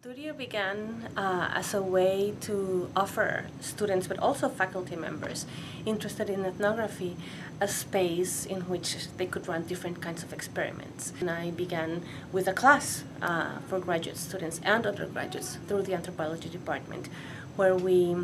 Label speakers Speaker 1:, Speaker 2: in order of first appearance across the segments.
Speaker 1: Studio began as a way to offer students, but also faculty members interested in ethnography, a space in which they could run different kinds of experiments. And I began with a class for graduate students and undergraduates through the anthropology department, where we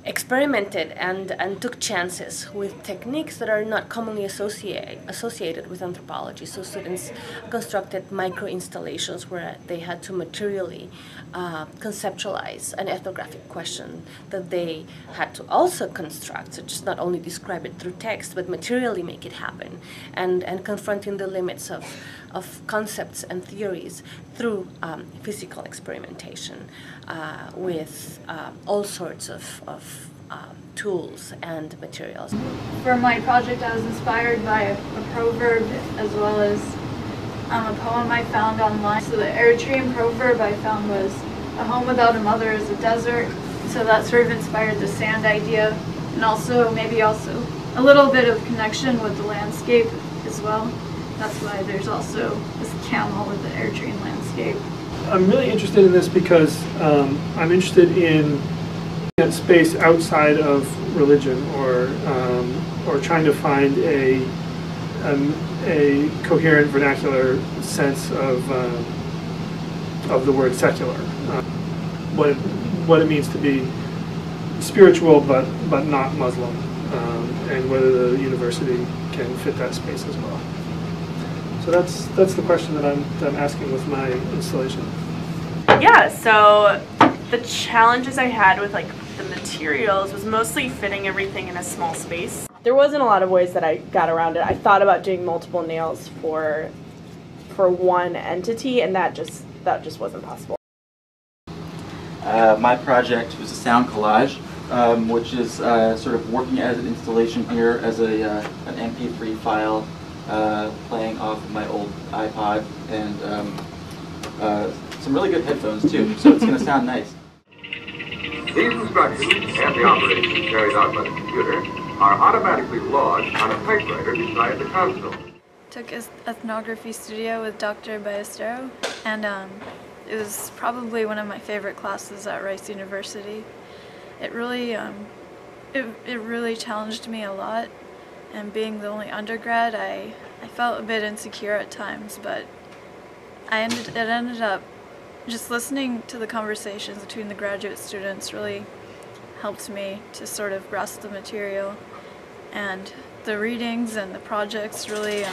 Speaker 1: experimented and took chances with techniques that are not commonly associated with anthropology. So students constructed micro-installations where they had to materially conceptualize an ethnographic question that they had to also construct, so just not only describe it through text, but materially make it happen, and confronting the limits of concepts and theories through physical experimentation with all sorts of tools and materials.
Speaker 2: For my project, I was inspired by a proverb as well as a poem I found online. So the Eritrean proverb I found was, "A home without a mother is a desert." So that sort of inspired the sand idea, and also maybe also a little bit of connection with the landscape as well. That's why there's also this camel with the Eritrean landscape.
Speaker 3: I'm really interested in this because I'm interested in that space outside of religion, or trying to find a coherent vernacular sense of the word secular, what it means to be spiritual but not Muslim, and whether the university can fit that space as well. So that's the question that I'm asking with my installation.
Speaker 4: Yeah, so the challenges I had with the materials was mostly fitting everything in a small space. There wasn't a lot of ways that I got around it. I thought about doing multiple nails for one entity, and that just wasn't possible.
Speaker 5: My project was a sound collage, which is sort of working as an installation here as an MP3 file, playing off of my old iPod, and some really good headphones too, so it's going to sound nice.
Speaker 6: These instructions and the operations carried out by the computer are automatically logged on a typewriter beside the console.
Speaker 2: Took Ethnography Studio with Dr. Ballesteros, and it was probably one of my favorite classes at Rice University. It really, it really challenged me a lot, and being the only undergrad, I felt a bit insecure at times, but it ended up just listening to the conversations between the graduate students really helped me to sort of grasp the material, and the readings and the projects really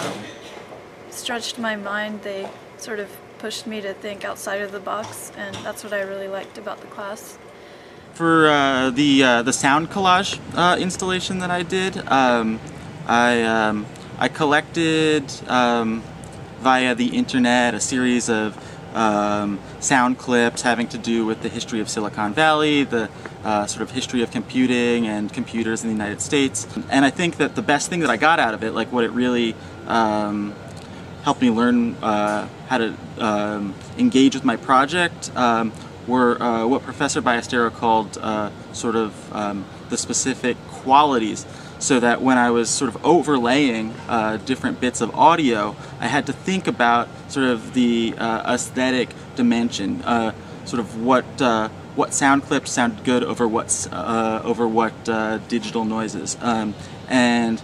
Speaker 2: stretched my mind. They sort of pushed me to think outside of the box, and that's what I really liked about the class.
Speaker 5: For the sound collage installation that I did, I collected via the internet a series of sound clips having to do with the history of Silicon Valley, the sort of history of computing and computers in the United States. And I think that the best thing that I got out of it, what it really helped me learn how to engage with my project, were what Professor Ballesteros called sort of the specific qualities, so that when I was sort of overlaying different bits of audio, I had to think about sort of the aesthetic dimension, sort of what sound clips sound good over what digital noises, and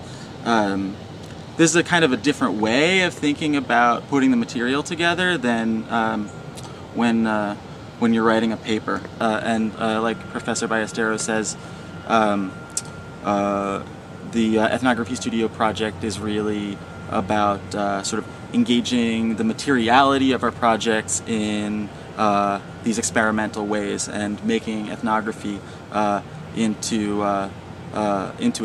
Speaker 5: this is a kind of a different way of thinking about putting the material together than when you're writing a paper, and like Professor Ballesteros says, the Ethnography Studio project is really about sort of engaging the materiality of our projects in these experimental ways and making ethnography into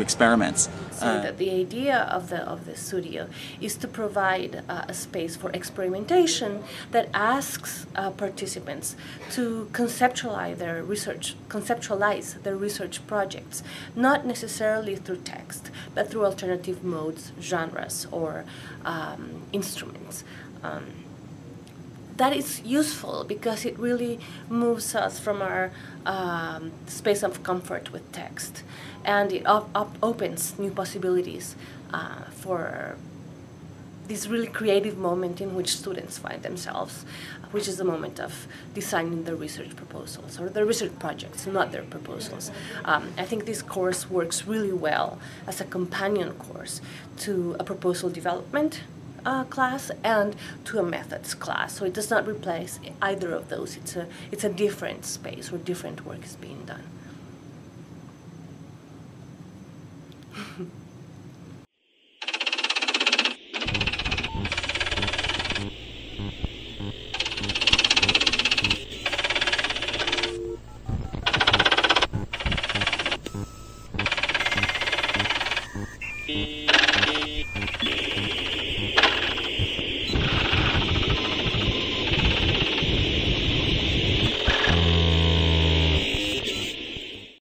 Speaker 5: experiments.
Speaker 1: So that the idea of the studio is to provide a space for experimentation that asks participants to conceptualize their research projects, not necessarily through text, but through alternative modes, genres, or instruments. That is useful because it really moves us from our space of comfort with text, and it opens new possibilities for this really creative moment in which students find themselves, which is the moment of designing their research proposals or their research projects, not their proposals. I think this course works really well as a companion course to a proposal development class and to a methods class. So it does not replace either of those. It's a different space where different work is being done.